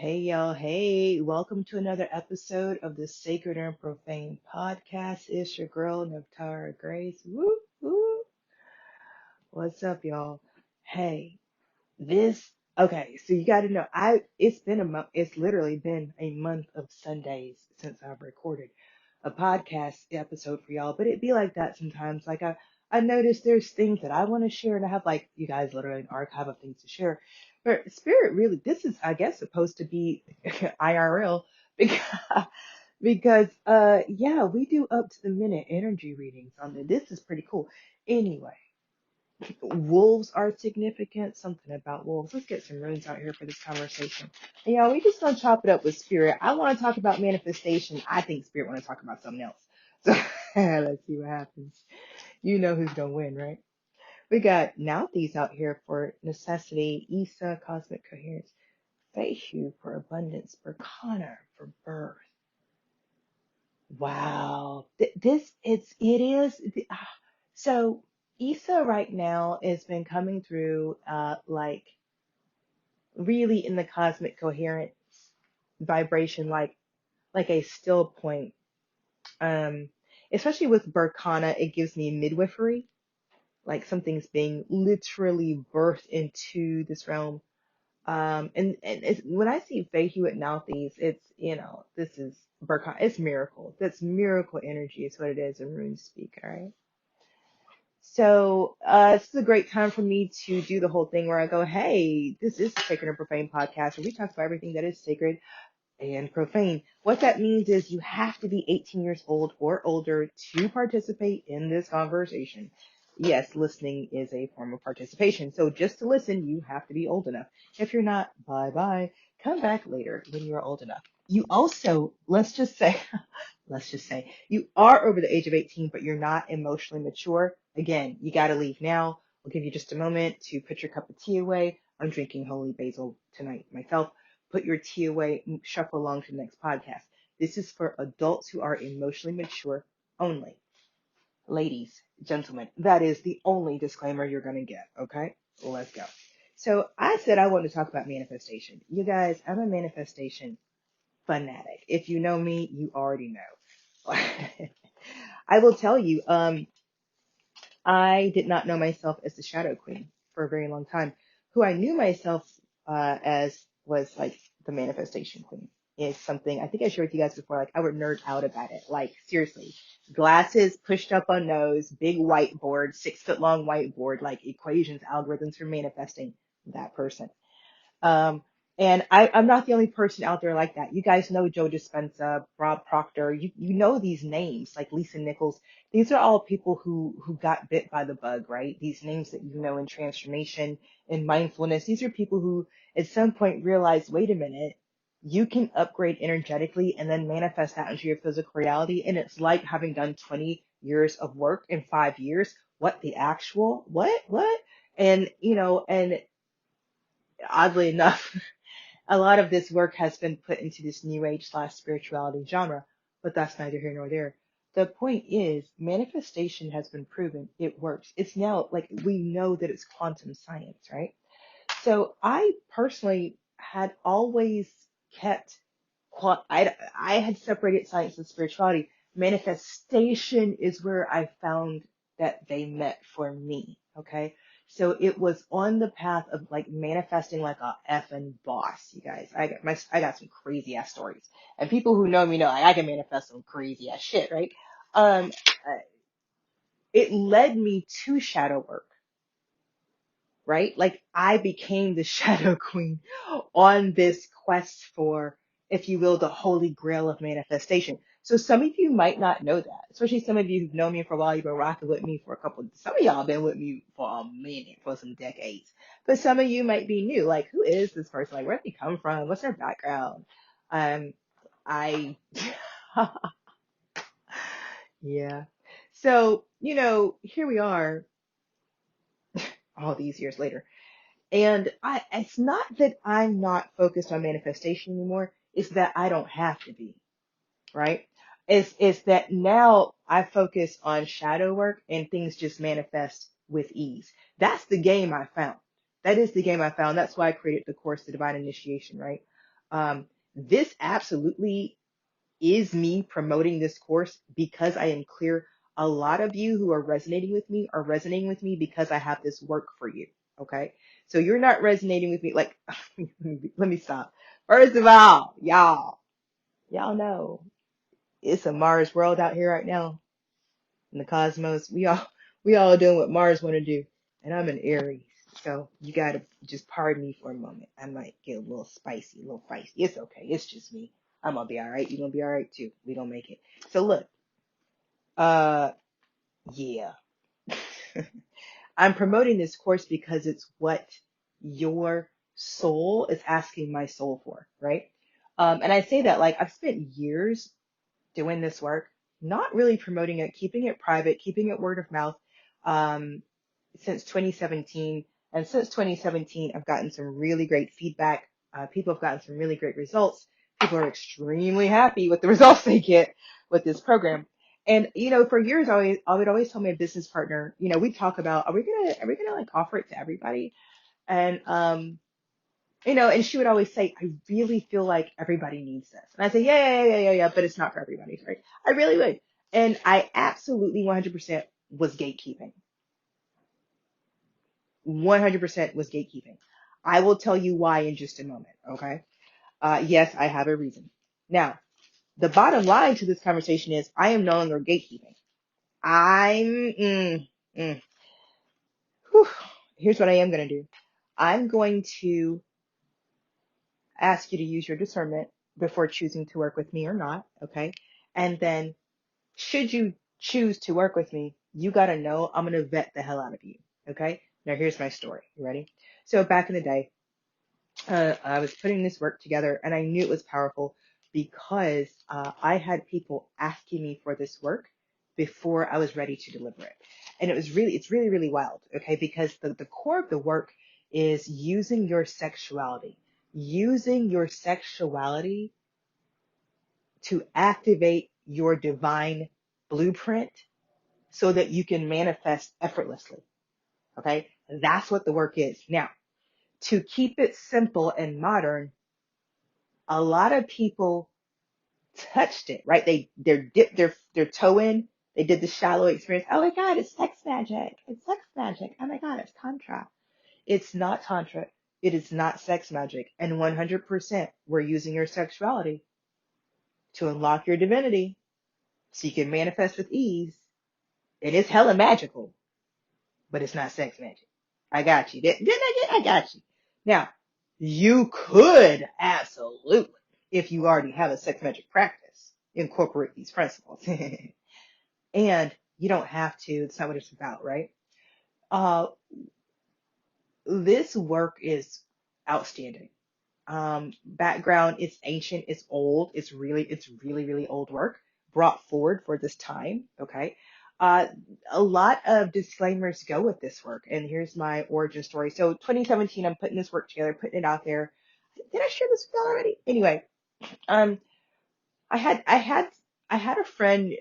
Hey y'all, hey, welcome to another episode of the Sacred and Profane podcast. It's your girl, Nauthiz Grace. Woo, woo. What's up, y'all? Hey, okay, so you gotta know, it's been a month, it's literally been a month of Sundays since I've recorded a podcast episode for y'all, but it be like that sometimes. I noticed there's things that I want to share, and I have like, you guys, literally an archive of things to share. But Spirit really, this is, I guess, supposed to be IRL because, yeah, we do up to the minute energy readings on this. This is pretty cool. Anyway, wolves are significant. Something about wolves. Let's get some runes out here for this conversation. And y'all, we just gonna chop it up with Spirit. I want to talk about manifestation. I think Spirit want to talk about something else. So let's see what happens. You know who's gonna win, right? We got Nauthiz out here for necessity, Issa, cosmic coherence, Fehu for abundance, Berkana for birth. Wow. It is. So Issa right now has been coming through, like really in the cosmic coherence vibration, like a still point. Um, Especially with Berkana, it gives me midwifery, like something's being literally birthed into this realm. And when I see Fehu at Nauthiz, it's, this is Berkana, it's miracle. That's miracle energy is what it is in rune speak, all right? So this is a great time for me to do the whole thing where I go, hey, this is the Sacred and Profane podcast where we talk about everything that is sacred and profane. What that means is you have to be 18 years old or older to participate in this conversation. Yes, listening is a form of participation. So just to listen, you have to be old enough. If you're not, bye bye. Come back later when you are old enough. You also, let's just say you are over the age of 18, but you're not emotionally mature. Again, you got to leave now. I'll give you just a moment to put your cup of tea away. I'm drinking holy basil tonight myself. Put your tea away and shuffle along to the next podcast. This is for adults who are emotionally mature only. Ladies, gentlemen, that is the only disclaimer you're going to get. Okay, let's go. So I said I wanted to talk about manifestation. You guys, I'm a manifestation fanatic. If you know me, you already know. I will tell you, I did not know myself as the Shadow Queen for a very long time. Who I knew myself as was like the Manifestation Queen. Is something I think I shared with you guys before. Like I would nerd out about it. Like seriously, glasses pushed up on nose, big whiteboard, 6 foot long whiteboard, like equations, algorithms for manifesting that person. Um, and I'm not the only person out there like that. You guys know Joe Dispenza, Rob Proctor. You know these names like Lisa Nichols. These are all people who got bit by the bug, right? These names that you know in transformation and mindfulness. These are people who at some point realized, wait a minute, you can upgrade energetically and then manifest that into your physical reality. And it's like having done 20 years of work in 5 years. What the actual? What? And and oddly enough, a lot of this work has been put into this new age slash spirituality genre, but that's neither here nor there. The point is, manifestation has been proven. It works. It's now like we know that it's quantum science, right? So I personally had always kept, I had separated science and spirituality. Manifestation is where I found that they met for me. Okay. So it was on the path of like manifesting like a effing boss, you guys. I got some crazy ass stories, and people who know me know I can manifest some crazy ass shit, right? Um, uh, it led me to shadow work, right? Like I became the Shadow Queen on this quest for, if you will, the holy grail of manifestation. So some of you might not know that, especially some of you who've known me for a while. You've been rocking with me for some of y'all been with me for a minute, for some decades. But some of you might be new. Like, who is this person? Like, where did they come from? What's their background? Um, I, yeah. So, here we are all these years later. And it's not that I'm not focused on manifestation anymore. It's that I don't have to be, right? It's that now I focus on shadow work and things just manifest with ease. That's the game I found. That is the game I found. That's why I created the course, The Divine Initiation, right? This absolutely is me promoting this course because I am clear a lot of you who are resonating with me are resonating with me because I have this work for you. Okay. So you're not resonating with me. Like, let me stop. First of all, y'all know it's a Mars world out here right now in the cosmos. We all doing what Mars want to do. And I'm an Aries. So you got to just pardon me for a moment. I might get a little spicy, a little feisty. It's okay. It's just me. I'm going to be all right. You're going to be all right too. We don't make it. So look, uh, yeah, I'm promoting this course because it's what your soul is asking my soul for, right? And I say that like I've spent years doing this work, not really promoting it, keeping it private, keeping it word of mouth, um, since 2017. And since 2017, I've gotten some really great feedback. People have gotten some really great results. People are extremely happy with the results they get with this program. And, for years, I would always tell my business partner, we'd talk about, are we gonna like offer it to everybody? And, and she would always say, I really feel like everybody needs this. And I say, yeah, but it's not for everybody, right? I really would. And I absolutely 100% was gatekeeping. 100% was gatekeeping. I will tell you why in just a moment, okay? Yes, I have a reason. Now, the bottom line to this conversation is I am no longer gatekeeping. I'm, mm. Whew. Here's what I am going to do. I'm going to ask you to use your discernment before choosing to work with me or not, okay? And then, should you choose to work with me, you got to know I'm going to vet the hell out of you, okay? Now, here's my story. You ready? So, back in the day, I was putting this work together and I knew it was powerful because I had people asking me for this work before I was ready to deliver it. And it's really, really wild, okay? Because the core of the work is using your sexuality to activate your divine blueprint so that you can manifest effortlessly, okay? That's what the work is. Now, to keep it simple and modern, a lot of people touched it, right? They dipped their toe in. They did the shallow experience. Oh my God, it's sex magic. It's sex magic. Oh my God, it's tantra. It's not tantra. It is not sex magic. And 100% we're using your sexuality to unlock your divinity so you can manifest with ease. And it's hella magical, but it's not sex magic. I got you. Didn't I got you. Now, you could absolutely, if you already have a sex magic practice, incorporate these principles. And you don't have to. It's not what it's about, right? Uh, this work is outstanding. Background, it's ancient, it's old, it's really, really old work brought forward for this time. Okay. Uh, a lot of disclaimers go with this work, and here's my origin story. So 2017, I'm putting this work together, putting it out there. Did I share this with y'all already? Anyway, um, I had I had I had a friend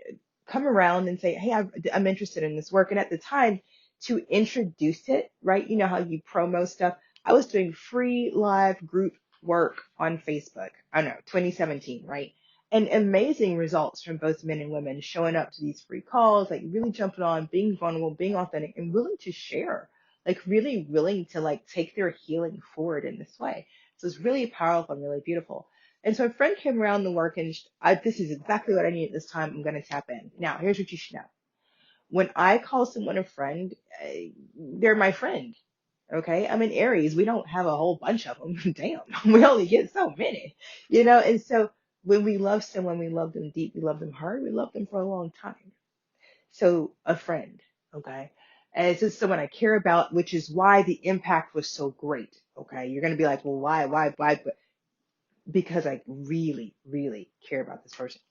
come around and say, "Hey, I'm interested in this work." And at the time, to introduce it, right? You know how you promo stuff. I was doing free live group work on Facebook. I don't know, 2017, right? And amazing results from both men and women showing up to these free calls, like really jumping on, being vulnerable, being authentic, and willing to share, like really willing to like take their healing forward in this way. So it's really powerful and really beautiful. And so a friend came around the work and this is exactly what I need at this time. I'm going to tap in. Now, here's what you should know. When I call someone a friend, they're my friend. Okay. I'm in Aries. We don't have a whole bunch of them. Damn. We only get so many, and so when we love someone, we love them deep. We love them hard. We love them for a long time. So a friend. Okay. And it's just someone I care about, which is why the impact was so great. Okay. You're going to be like, well, why? Because I really, really care about this person.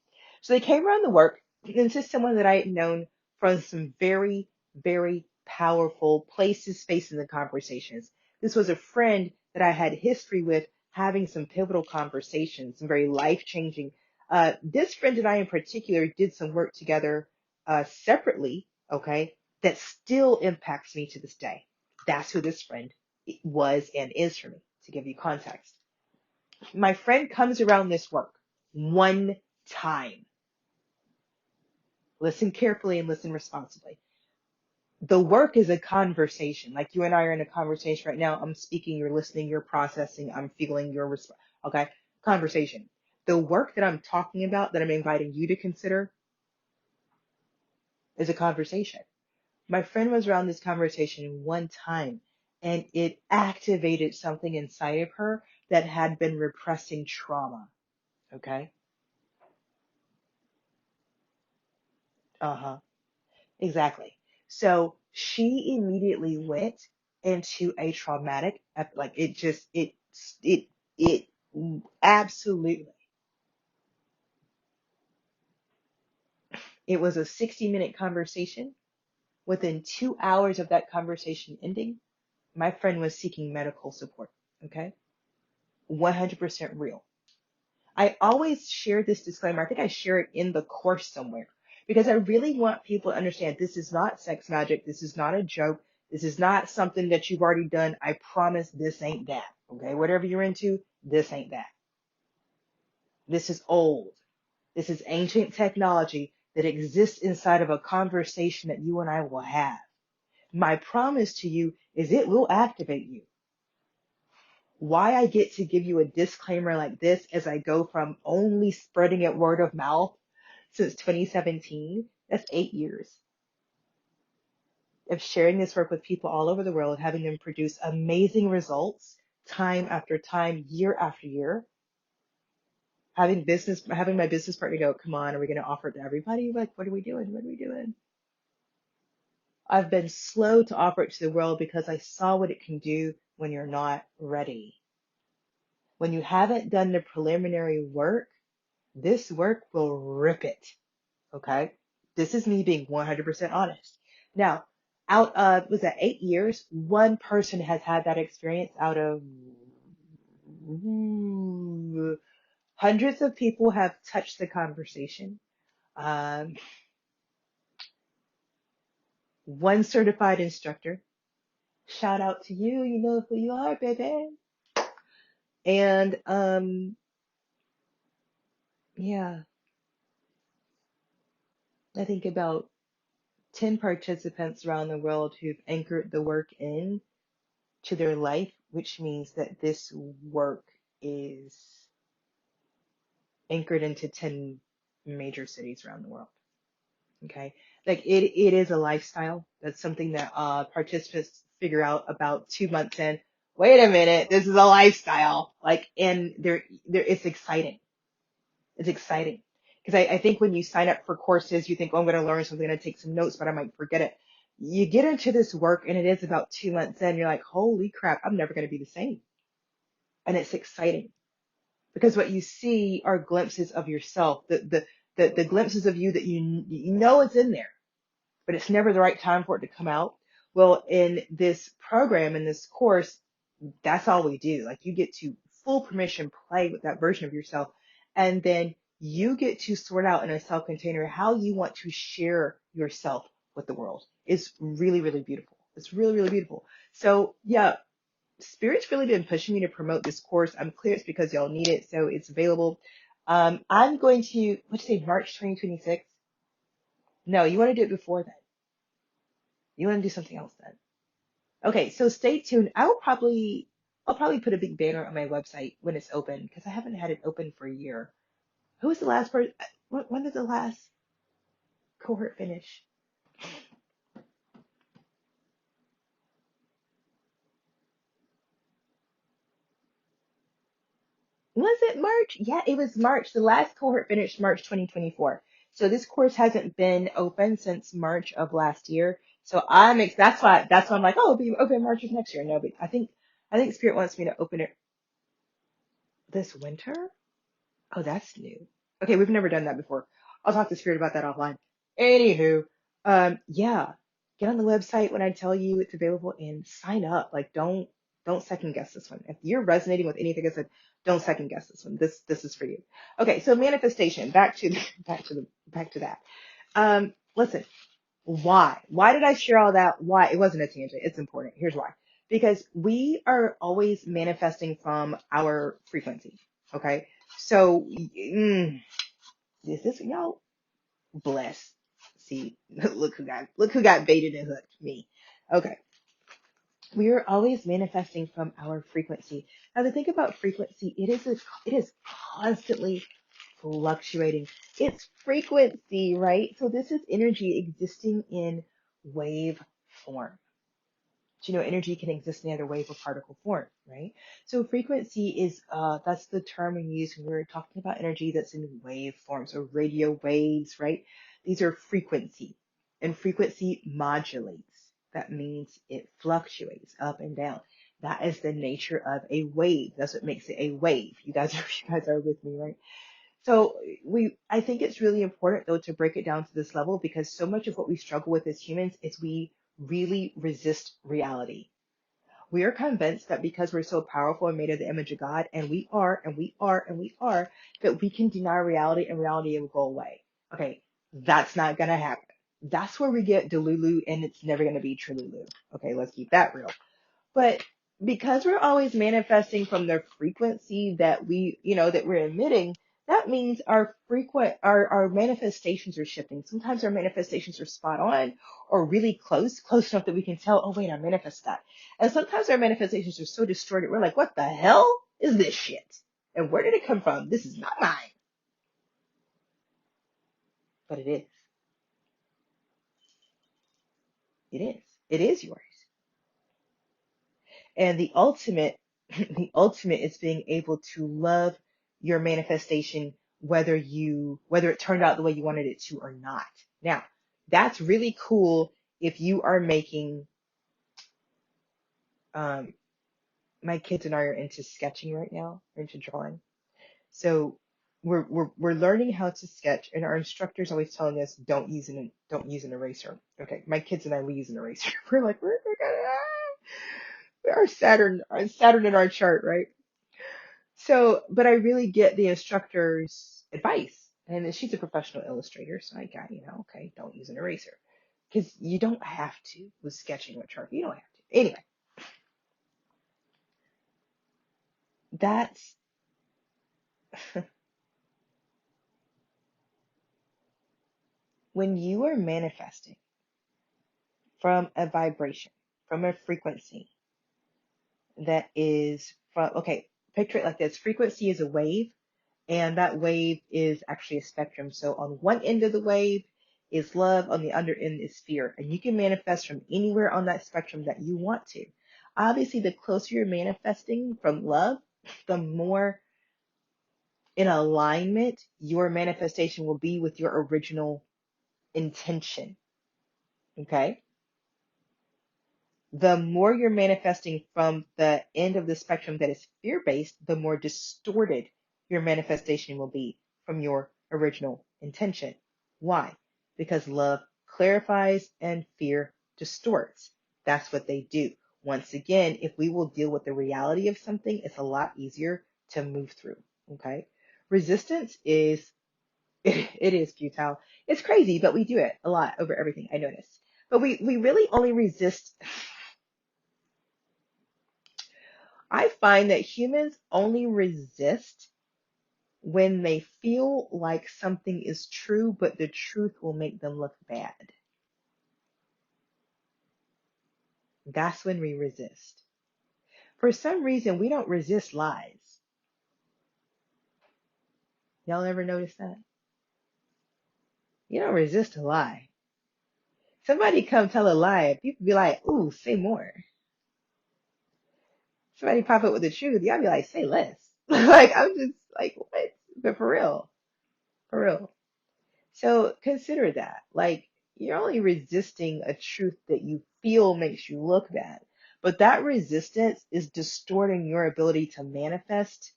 So they came around the work, and this is someone that I had known from some very, very powerful places, spaces, and conversations. This was a friend that I had history with, having some pivotal conversations, some very life-changing. This friend and I in particular did some work together separately, okay, that still impacts me to this day. That's who this friend was and is for me, to give you context. My friend comes around this work one time. Listen carefully and listen responsibly. The work is a conversation. Like you and I are in a conversation right now. I'm speaking, you're listening, you're processing, I'm feeling your response. Okay. Conversation. The work that I'm talking about, that I'm inviting you to consider, is a conversation. My friend was around this conversation one time and it activated something inside of her that had been repressing trauma. Okay. Uh-huh. Exactly. So she immediately went into a traumatic, like it just, it absolutely, it was a 60-minute conversation. Within 2 hours of that conversation ending, my friend was seeking medical support. Okay. 100% real. I always share this disclaimer. I think I share it in the course somewhere because I really want people to understand this is not sex magic. This is not a joke. This is not something that you've already done. I promise this ain't that. Okay. Whatever you're into, this ain't that. This is old. This is ancient technology that exists inside of a conversation that you and I will have. My promise to you is it will activate you. Why I get to give you a disclaimer like this as I go from only spreading it word of mouth since 2017, that's 8 years of sharing this work with people all over the world, having them produce amazing results time after time, year after year. Having my business partner go, come on, are we going to offer it to everybody? Like, what are we doing? What are we doing? I've been slow to offer it to the world because I saw what it can do when you're not ready. When you haven't done the preliminary work, this work will rip it. Okay. This is me being 100% honest. Now, out of, was that 8 years? One person has had that experience out of hundreds of people have touched the conversation. Um, one certified instructor. Shout out to you. You know who you are, baby. And, yeah, I think about 10 participants around the world who've anchored the work in to their life, which means that this work is anchored into 10 major cities around the world. Okay. Like it is a lifestyle. That's something that participants figure out about 2 months in. Wait a minute, this is a lifestyle. Like, and it's exciting. It's exciting. Because I think when you sign up for courses, you think, oh, I'm going to learn something, I'm going to take some notes, but I might forget it. You get into this work and it is about 2 months in, you're like, holy crap, I'm never going to be the same. And it's exciting because what you see are glimpses of yourself, the glimpses of you that you know is in there, but it's never the right time for it to come out. Well, in this program, in this course, that's all we do. Like you get to full permission play with that version of yourself. And then you get to sort out in a self container how you want to share yourself with the world. It's really, really beautiful. It's really, really beautiful. So yeah, Spirit's really been pushing me to promote this course. I'm clear it's because y'all need it. So it's available. I'm going to, what'd you say, March 2026? No, you want to do it before then. You want to do something else then. Okay, so stay tuned. I'll probably put a big banner on my website when it's open because I haven't had it open for a year. Who was the last person? When did the last cohort finish? Was it March? Yeah, it was March. The last cohort finished March 2024. So this course hasn't been open since March of last year. So that's why I'm like, oh, it'll be open March of next year. No, but I think Spirit wants me to open it this winter. Oh, that's new. Okay, we've never done that before. I'll talk to Spirit about that offline. Anywho, yeah, get on the website when I tell you it's available and sign up. Like, don't second guess this one. If you're resonating with anything I said, don't second guess this one. This is for you. Okay, so manifestation. Back to that. Listen. Why? Why did I share all that? Why? It wasn't a tangent. It's important. Here's why. Because we are always manifesting from our frequency. Okay. So, this is, y'all, bless. See, look who got baited and hooked. Me. Okay. We are always manifesting from our frequency. Now, to think about frequency, it is constantly fluctuating. It's frequency, right? So this is energy existing in wave form. So, energy can exist in either wave or particle form, right? So frequency is, that's the term we use when we're talking about energy that's in wave form. So radio waves, right? These are frequency, and frequency modulates. That means it fluctuates up and down. That is the nature of a wave. That's what makes it a wave. You guys are with me, right? So I think it's really important though to break it down to this level, because so much of what we struggle with as humans is we really resist reality. We are convinced that because we're so powerful and made in the image of God, and we are, and we are, and we are, that we can deny reality and reality will go away. Okay, that's not gonna happen. That's where we get Delulu, and it's never gonna be Trululu. Okay, let's keep that real. But because we're always manifesting from the frequency that that we're emitting, that means our manifestations are shifting. Sometimes our manifestations are spot on or really close enough that we can tell, oh wait, I manifested that. And sometimes our manifestations are so distorted, we're like, what the hell is this shit? And where did it come from? This is not mine. But it is. It is. It is yours. And the ultimate, the ultimate is being able to love your manifestation, whether it turned out the way you wanted it to or not. Now, that's really cool if you are making, um, my kids and I are into sketching right now, or into drawing. So we're learning how to sketch, and our instructor's always telling us don't use an eraser. Okay, my kids and I, we use an eraser. We're gonna our Saturn in our chart, right? So, but I really get the instructor's advice. And she's a professional illustrator, so I got, okay, don't use an eraser. Because you don't have to with sketching with Sharpie. You don't have to. Anyway, that's when you are manifesting from a vibration, from a frequency that is okay, picture it like this. Frequency is a wave, and that wave is actually a spectrum. So on one end of the wave is love, on the other end is fear. And you can manifest from anywhere on that spectrum that you want to. Obviously, the closer you're manifesting from love, the more in alignment your manifestation will be with your original intention. Okay? The more you're manifesting from the end of the spectrum that is fear based, the more distorted your manifestation will be from your original intention. Why? Because love clarifies and fear distorts. That's what they do. Once again, if we will deal with the reality of something, it's a lot easier to move through. Okay. Resistance is, it is futile. It's crazy, but we do it a lot over everything, I notice. But we really only resist. I find that humans only resist when they feel like something is true, but the truth will make them look bad. That's when we resist. For some reason, we don't resist lies. Y'all ever notice that? You don't resist a lie. Somebody come tell a lie, people be like, ooh, say more. Somebody pop up with the truth, y'all be like, say less. Like, I'm just like, what? But for real. So consider that. Like, you're only resisting a truth that you feel makes you look bad. But that resistance is distorting your ability to manifest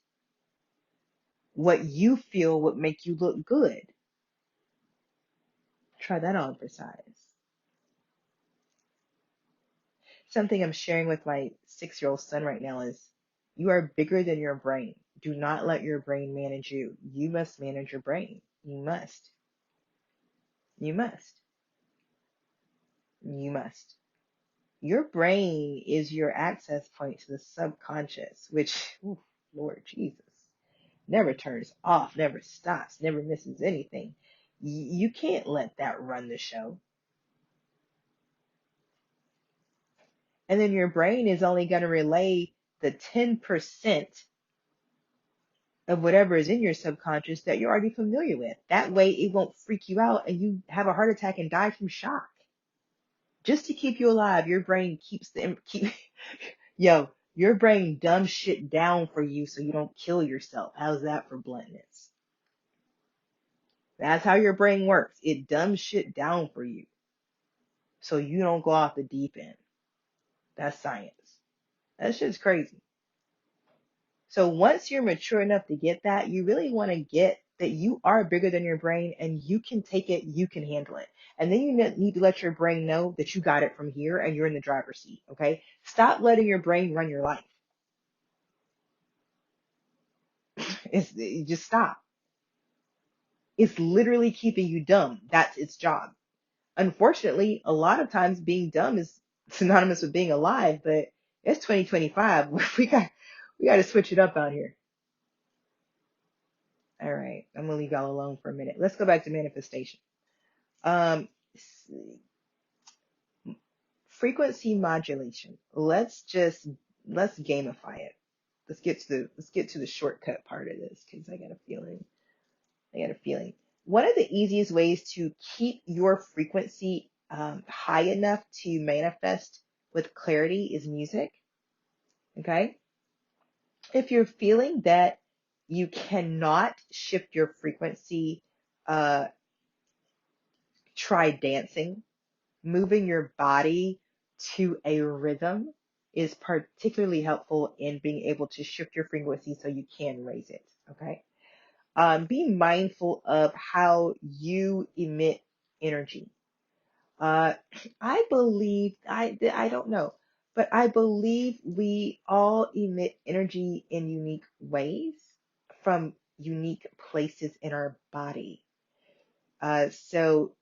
what you feel would make you look good. Try that on for size. Something I'm sharing with my 6-year-old son right now is you are bigger than your brain. Do not let your brain manage you. You must manage your brain. You must. You must. You must. Your brain is your access point to the subconscious, which, ooh, Lord Jesus. never turns off, never stops, never misses anything. You can't let that run the show. And then your brain is only going to relay the 10% of whatever is in your subconscious that you're already familiar with. That way it won't freak you out and you have a heart attack and die from shock. Just to keep you alive, your brain yo, your brain dumbs shit down for you so you don't kill yourself. How's that for bluntness? That's how your brain works. It dumbs shit down for you so you don't go off the deep end. That's science. That shit's crazy. So once you're mature enough to get that, you really want to get that you are bigger than your brain and you can take it, you can handle it. And then you need to let your brain know that you got it from here and you're in the driver's seat. Okay. Stop letting your brain run your life. Just stop. It's literally keeping you dumb. That's its job. Unfortunately, a lot of times being dumb is synonymous with being alive, but it's 2025. We got to switch it up out here. All right. I'm going to leave y'all alone for a minute. Let's go back to manifestation. Um, frequency modulation. Let's gamify it. Let's get to the shortcut part of this because I got a feeling. One of the easiest ways to keep your frequency high enough to manifest with clarity is music. Okay. If you're feeling that you cannot shift your frequency, uh, try dancing. Moving your body to a rhythm is particularly helpful in being able to shift your frequency so you can raise it. Okay. Be mindful of how you emit energy. Uh, I believe, I don't know, but I believe we all emit energy in unique ways from unique places in our body. So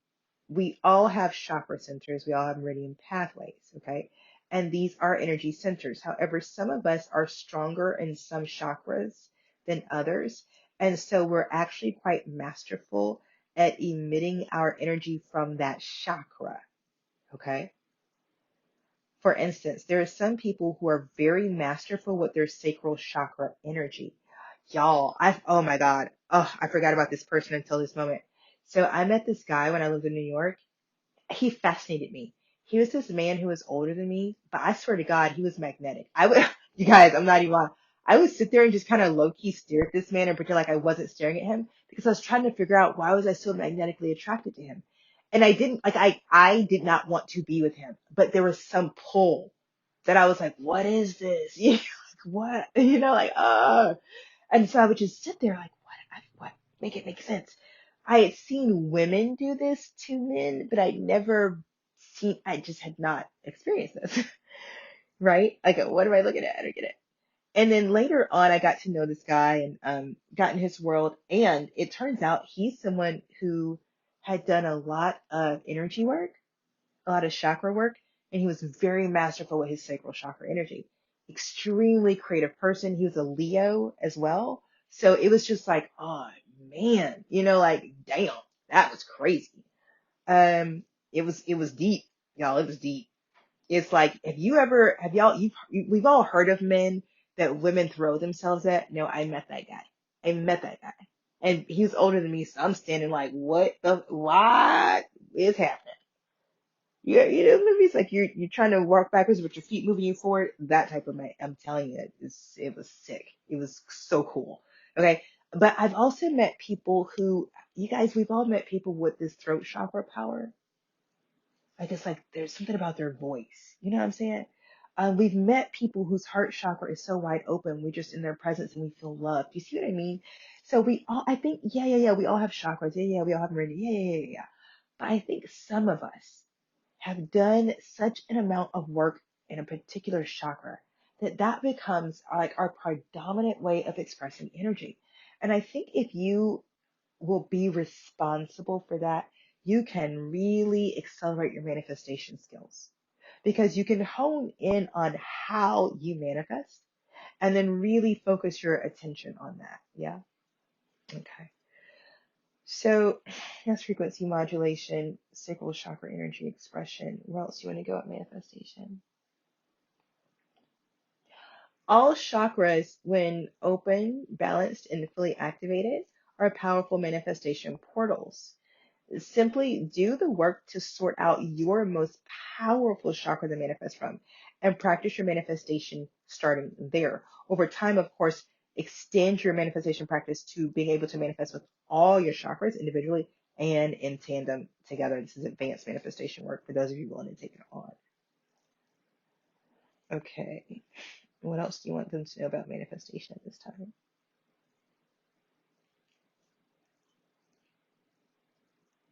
we all have chakra centers. We all have meridian pathways. Okay. And these are energy centers. However, some of us are stronger in some chakras than others. And so we're actually quite masterful at emitting our energy from that chakra. Okay. For instance, there are some people who are very masterful with their sacral chakra energy. Y'all, oh my God. Oh, I forgot about this person until this moment. So I met this guy when I lived in New York. He fascinated me. He was this man who was older than me, but I swear to God, he was magnetic. I would, you guys, I'm not even lying. I would sit there and just kind of low key stare at this man and pretend like I wasn't staring at him because I was trying to figure out why was I so magnetically attracted to him. And I didn't, like, I did not want to be with him, but there was some pull that I was like, what is this? You know, like, what? You know, like, and so I would just sit there like, what? Make it make sense. I had seen women do this to men, but I just had not experienced this, right? Like, what am I looking at? I don't get it. And then later on, I got to know this guy and got in his world. And it turns out he's someone who had done a lot of energy work, a lot of chakra work, and he was very masterful with his sacral chakra energy. Extremely creative person. He was a Leo as well. So it was just like, oh man, you know, like, damn, that was crazy. It was deep, y'all. It was deep. It's like, we've all heard of men that women throw themselves at. No, I met that guy. I met that guy. And he was older than me, so I'm standing like, what is happening? Yeah, you know, movies like you're trying to walk backwards with your feet moving you forward. That type of man, I'm telling you, it was sick. It was so cool. Okay, but I've also met people who, you guys, we've all met people with this throat chakra power. Like it's like there's something about their voice. You know what I'm saying? We've met people whose heart chakra is so wide open. We're just in their presence and we feel loved. You see what I mean? So we all, I think, yeah. We all have chakras. Yeah. We all have meridian. Yeah. But I think some of us have done such an amount of work in a particular chakra that becomes like our predominant way of expressing energy. And I think if you will be responsible for that, you can really accelerate your manifestation skills because you can hone in on how you manifest and then really focus your attention on that. Yeah. Okay. So that's frequency modulation, sacral chakra energy expression. Where else do you want to go at manifestation? All chakras, when open, balanced, and fully activated, are powerful manifestation portals. Simply do the work to sort out your most powerful chakra to manifest from and practice your manifestation starting there. Over time, of course, extend your manifestation practice to being able to manifest with all your chakras individually and in tandem together. This is advanced manifestation work for those of you willing to take it on. Okay. What else do you want them to know about manifestation at this time?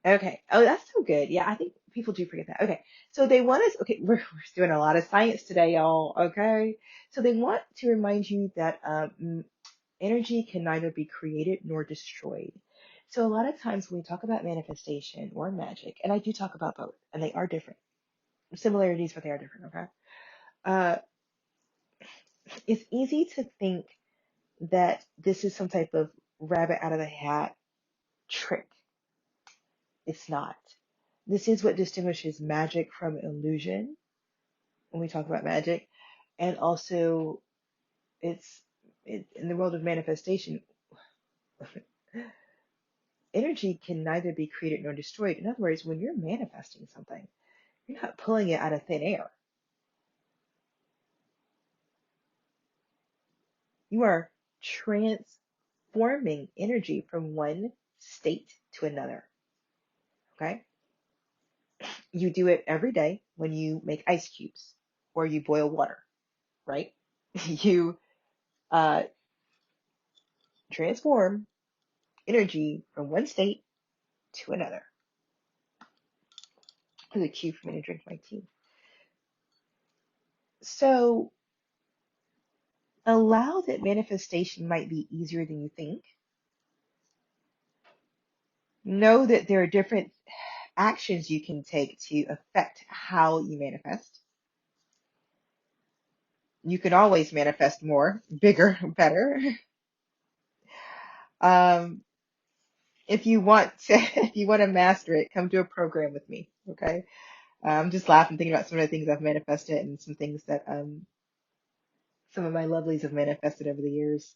Okay. Oh, that's so good. Yeah, I think people do forget that. Okay. So they want us, okay, we're doing a lot of science today, y'all. Okay. So they want to remind you that energy can neither be created nor destroyed. So a lot of times when we talk about manifestation or magic, and I do talk about both, and they are different. Similarities, but they are different. Okay. Uh, it's easy to think that this is some type of rabbit out of the hat trick. It's not. This is what distinguishes magic from illusion when we talk about magic. And also, in the world of manifestation, energy can neither be created nor destroyed. In other words, when you're manifesting something, you're not pulling it out of thin air. You are transforming energy from one state to another. Okay? You do it every day when you make ice cubes or you boil water, right? You uh, transform energy from one state to another. It's a cue for me to drink my tea. So allow that manifestation might be easier than you think. Know that there are different actions you can take to affect how you manifest. You can always manifest more, bigger, better. Um, if you want to, if you want to master it, come do a program with me. Okay. I'm just laughing thinking about some of the things I've manifested and some things that some of my lovelies have manifested over the years.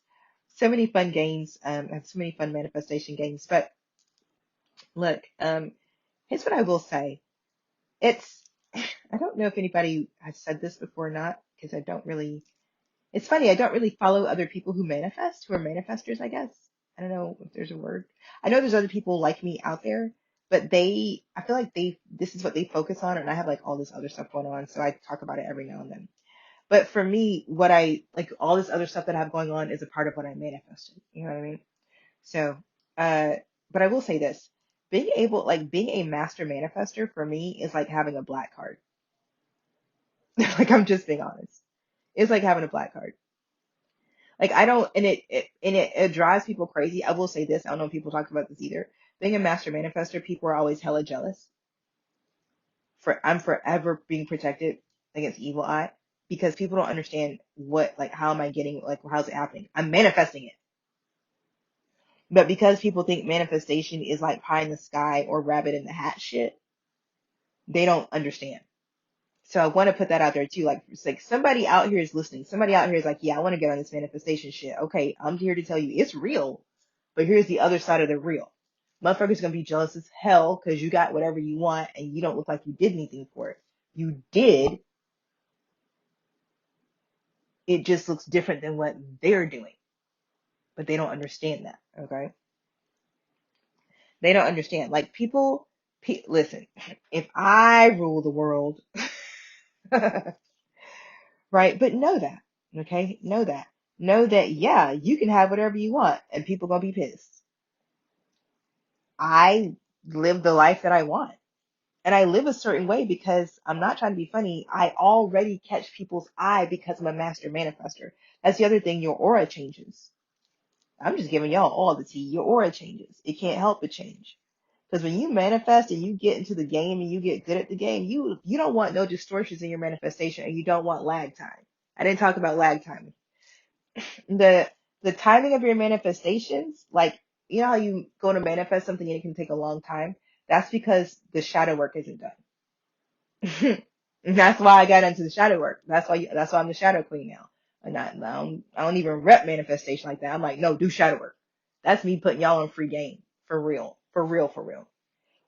So many fun games. I have so many fun manifestation games. But look, here's what I will say. It's, I don't know if anybody has said this before or not, because I don't really, it's funny, I don't really follow other people who manifest, who are manifestors, I guess. I don't know if there's a word. I know there's other people like me out there, but I feel like this is what they focus on, and I have like all this other stuff going on, so I talk about it every now and then. But for me, what I like, all this other stuff that I have going on is a part of what I manifested. You know what I mean? So, uh, but I will say this, being a master manifester for me is like having a black card. Like, I'm just being honest. It's like having a black card. Like, I don't, it drives people crazy. I will say this. I don't know if people talk about this either. Being a master manifester, people are always hella jealous. I'm forever being protected against evil eye because people don't understand how am I getting, like, how's it happening? I'm manifesting it. But because people think manifestation is like pie in the sky or rabbit in the hat shit, they don't understand. So I want to put that out there too. Like, it's like somebody out here is listening. Somebody out here is like, yeah, I want to get on this manifestation shit. Okay, I'm here to tell you it's real, but here's the other side of the real. Motherfuckers gonna be jealous as hell because you got whatever you want and you don't look like you did anything for it. You did. It just looks different than what they're doing, but they don't understand that. Okay, they don't understand. Like listen. If I rule the world, right? But know that, okay? Know that. Know that, yeah, you can have whatever you want and people gonna be pissed. I live the life that I want. And I live a certain way because I'm not trying to be funny. I already catch people's eye because I'm a master manifester. That's the other thing. Your aura changes. I'm just giving y'all all the tea. Your aura changes. It can't help but change. Because when you manifest and you get into the game and you get good at the game, you don't want no distortions in your manifestation and you don't want lag time. I didn't talk about lag time. The timing of your manifestations, like you know how you go to manifest something and it can take a long time? That's because the shadow work isn't done. And that's why I got into the shadow work. That's why I'm the shadow queen now. And I don't even rep manifestation like that. I'm like, no, do shadow work. That's me putting y'all on free game. For real. For real, for real.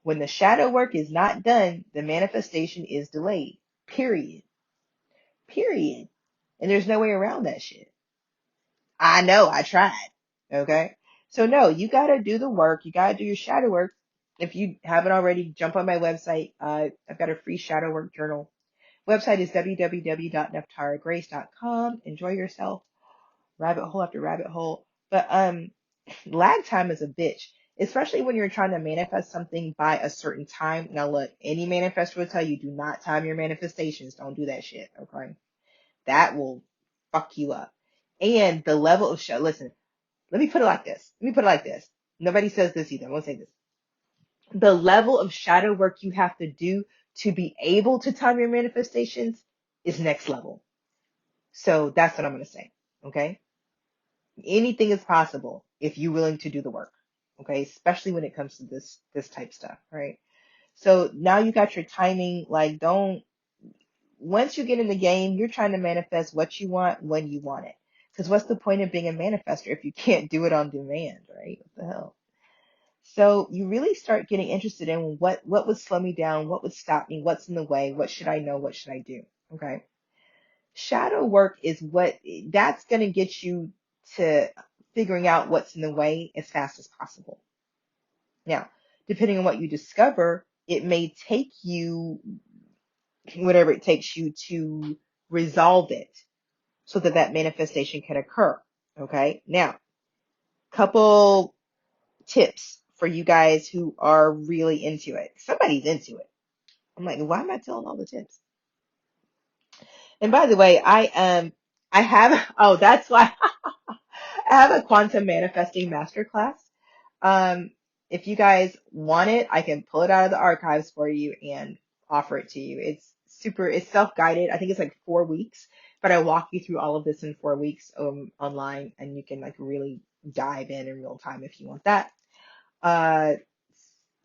When the shadow work is not done, the manifestation is delayed. Period. Period. And there's no way around that shit. I know, I tried. Okay? So no, you gotta do the work. You gotta do your shadow work. If you haven't already, jump on my website. I've got a free shadow work journal. Website is www.neftaragrace.com. Enjoy yourself. Rabbit hole after rabbit hole. But lag time is a bitch, especially when you're trying to manifest something by a certain time. Now look, any manifestor will tell you, do not time your manifestations. Don't do that shit. Okay? That will fuck you up. And the level of show. Listen, let me put it like this. Let me put it like this. Nobody says this either. I won't say this. The level of shadow work you have to do to be able to time your manifestations is next level. So that's what I'm going to say. Okay. Anything is possible if you're willing to do the work. Okay. Especially when it comes to this type stuff. Right. So now you got your timing. Like, once you get in the game, you're trying to manifest what you want when you want it. Because what's the point of being a manifester if you can't do it on demand, right? What the hell? So you really start getting interested in what would slow me down, what would stop me, what's in the way, what should I know, what should I do? Okay. Shadow work is that's going to get you to figuring out what's in the way as fast as possible. Now, depending on what you discover, it may take you whatever it takes you to resolve it so that that manifestation can occur. Okay. Now, couple tips for you guys who are really into it. Somebody's into it. I'm like, why am I telling all the tips? And by the way, I have that's why I have a quantum manifesting masterclass. Um, if you guys want it, I can pull it out of the archives for you and offer it to you. It's self-guided. I think it's like 4 weeks, but I walk you through all of this in 4 weeks online, and you can like really dive in real time if you want that. Uh,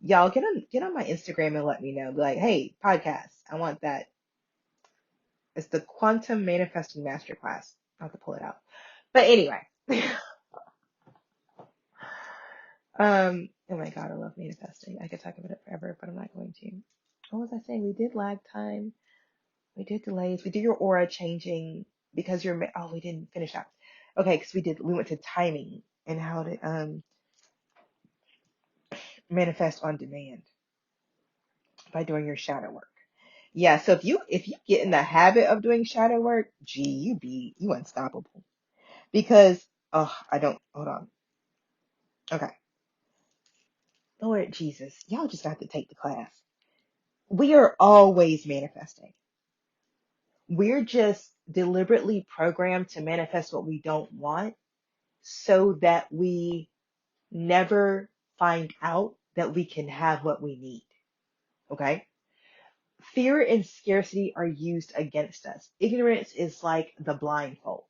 y'all get on my Instagram and let me know. Be like, hey, podcast, I want that. It's the Quantum Manifesting Masterclass. I'll have to pull it out. But anyway, oh my God, I love manifesting. I could talk about it forever, but I'm not going to. What was I saying? We did lag time. We did delays. We did your aura changing because we didn't finish that. Okay, because we went to timing and how to manifest on demand by doing your shadow work. Yeah, so if you get in the habit of doing shadow work, gee, you unstoppable. Because I don't hold on. Okay. Lord Jesus, y'all just got to take the class. We are always manifesting. We're just deliberately programmed to manifest what we don't want so that we never find out that we can have what we need. Okay? Fear and scarcity are used against us. Ignorance is like the blindfold.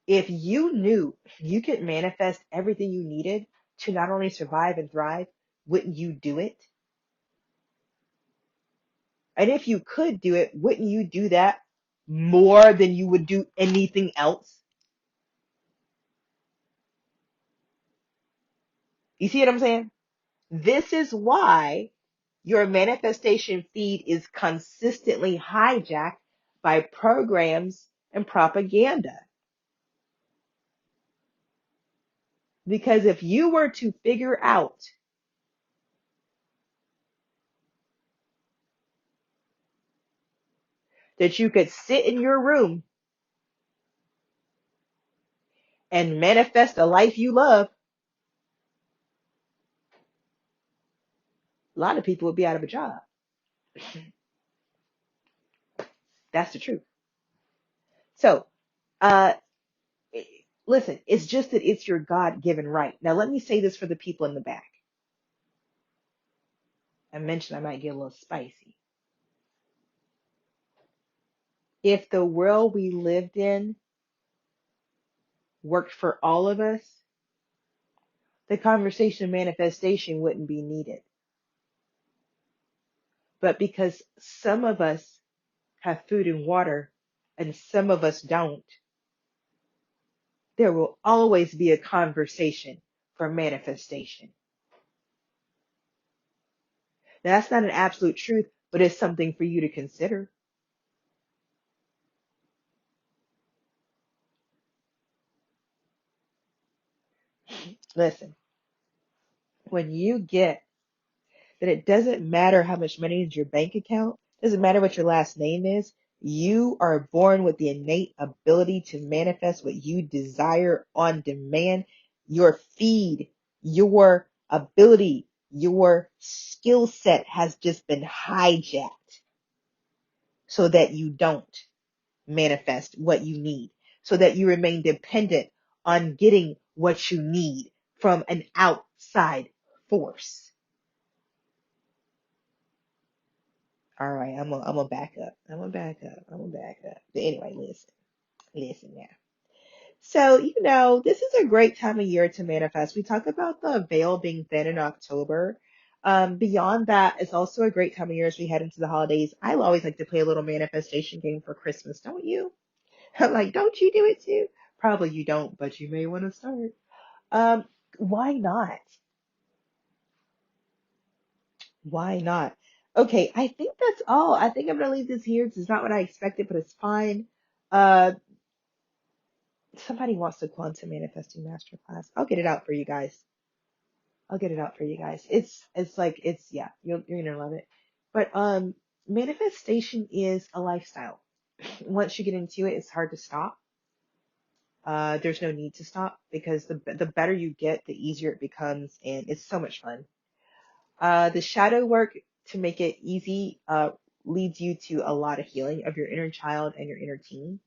If you knew you could manifest everything you needed to not only survive and thrive, wouldn't you do it? And if you could do it, wouldn't you do that more than you would do anything else? You see what I'm saying? This is why your manifestation feed is consistently hijacked by programs and propaganda. Because if you were to figure out that you could sit in your room and manifest a life you love, a lot of people would be out of a job. That's the truth. So, uh, listen, it's just that it's your God-given right. Now, let me say this for the people in the back. I mentioned I might get a little spicy. If the world we lived in worked for all of us, the conversation of manifestation wouldn't be needed. But because some of us have food and water and some of us don't, there will always be a conversation for manifestation. Now, that's not an absolute truth, but it's something for you to consider. Listen, when you get that it doesn't matter how much money is in your bank account, doesn't matter what your last name is, you are born with the innate ability to manifest what you desire on demand. Your feed, your ability, your skill set has just been hijacked so that you don't manifest what you need, so that you remain dependent on getting what you need from an outside force. All right, I'm gonna back up. I'm gonna back up. I'm gonna back up. But anyway, listen now. So, this is a great time of year to manifest. We talk about the veil being thin in October. Beyond that, it's also a great time of year as we head into the holidays. I always like to play a little manifestation game for Christmas, don't you? I'm like, don't you do it too? Probably you don't, but you may want to start. Um, why not? Why not? Okay, I think that's all. I think I'm gonna leave this here. This is not what I expected, but it's fine. Uh, somebody wants the quantum manifesting masterclass. I'll get it out for you guys. I'll get it out for you guys. It's like it's yeah, you're gonna love it. But manifestation is a lifestyle. Once you get into it, it's hard to stop. There's no need to stop because the better you get, the easier it becomes, and it's so much fun. The shadow work to make it easy leads you to a lot of healing of your inner child and your inner teen.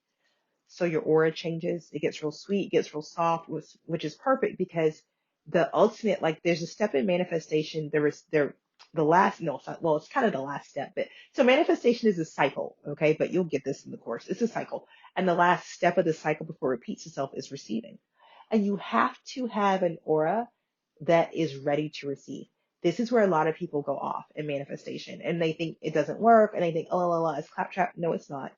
So your aura changes. It gets real sweet, it gets real soft, which is perfect because the ultimate, like there's a step in manifestation. The last, no, it's not, well, it's kind of the last step, but so manifestation is a cycle, okay? But you'll get this in the course. It's a cycle. And the last step of the cycle before it repeats itself is receiving. And you have to have an aura that is ready to receive. This is where a lot of people go off in manifestation and they think it doesn't work and they think, oh, la, la, it's claptrap. No, it's not.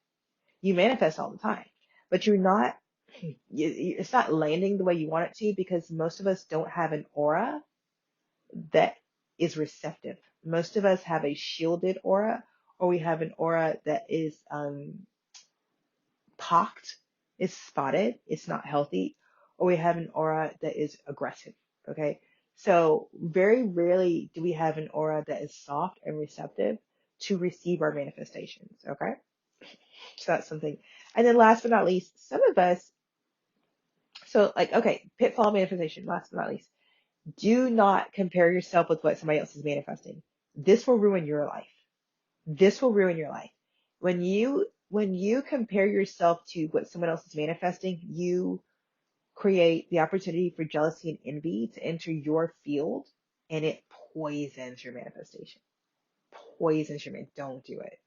You manifest all the time, but you're not, it's not landing the way you want it to because most of us don't have an aura that is receptive. Most of us have a shielded aura or we have an aura that is pocked, it's spotted, it's not healthy, or we have an aura that is aggressive. Okay. So very rarely do we have an aura that is soft and receptive to receive our manifestations. Okay. So that's something. And then last but not least, some of us, so like, okay, pitfall manifestation, last but not least, do not compare yourself with what somebody else is manifesting. This will ruin your life. This will ruin your life. When you compare yourself to what someone else is manifesting, you create the opportunity for jealousy and envy to enter your field and it poisons your manifestation. Poisons your man. Don't do it.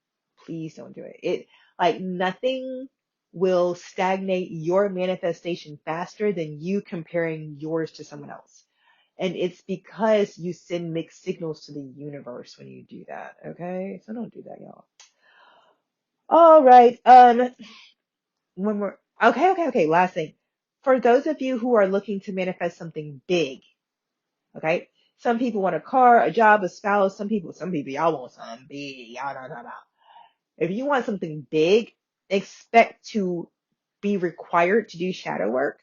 Please don't do it. It like nothing will stagnate your manifestation faster than you comparing yours to someone else. And it's because you send mixed signals to the universe when you do that. Okay? So don't do that, y'all. All right. One more. Okay. Last thing. For those of you who are looking to manifest something big, okay? Some people want a car, a job, a spouse. Some people, y'all want something big. Y'all know. If you want something big, expect to be required to do shadow work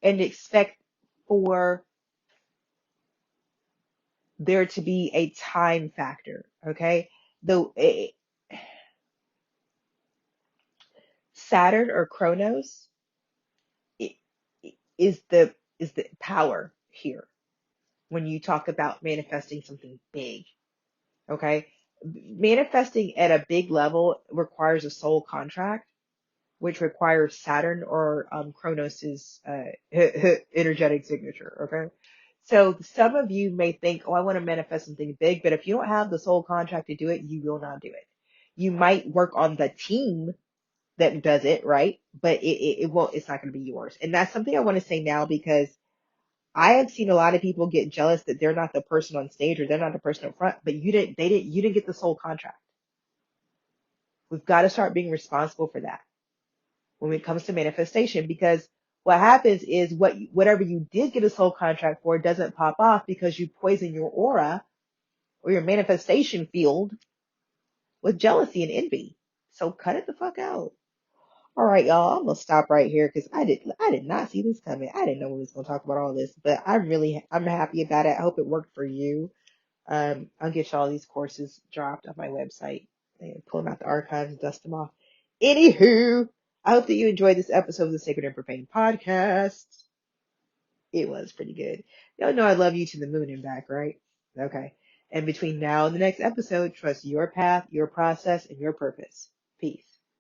and expect for there to be a time factor, okay? The Saturn or Chronos i- is the power here when you talk about manifesting something big, okay? Manifesting at a big level requires a soul contract, which requires Saturn or Kronos's energetic signature. Okay. So some of you may think, oh, I want to manifest something big, but if you don't have the soul contract to do it, you will not do it. You might work on the team that does it, right? But it won't, it's not going to be yours. And that's something I want to say now because I have seen a lot of people get jealous that they're not the person on stage or they're not the person up front, but you didn't get the soul contract. We've got to start being responsible for that when it comes to manifestation, because what happens is whatever you did get a soul contract for doesn't pop off because you poison your aura or your manifestation field with jealousy and envy. So cut it the fuck out. All right, y'all. I'm gonna stop right here because I did not see this coming. I didn't know we was gonna talk about all this, but I'm happy about it. I hope it worked for you. I'll get y'all these courses dropped on my website and pull them out the archives and dust them off. Anywho, I hope that you enjoyed this episode of the Sacred and Profane podcast. It was pretty good. Y'all know I love you to the moon and back, right? Okay. And between now and the next episode, trust your path, your process, and your purpose. Peace.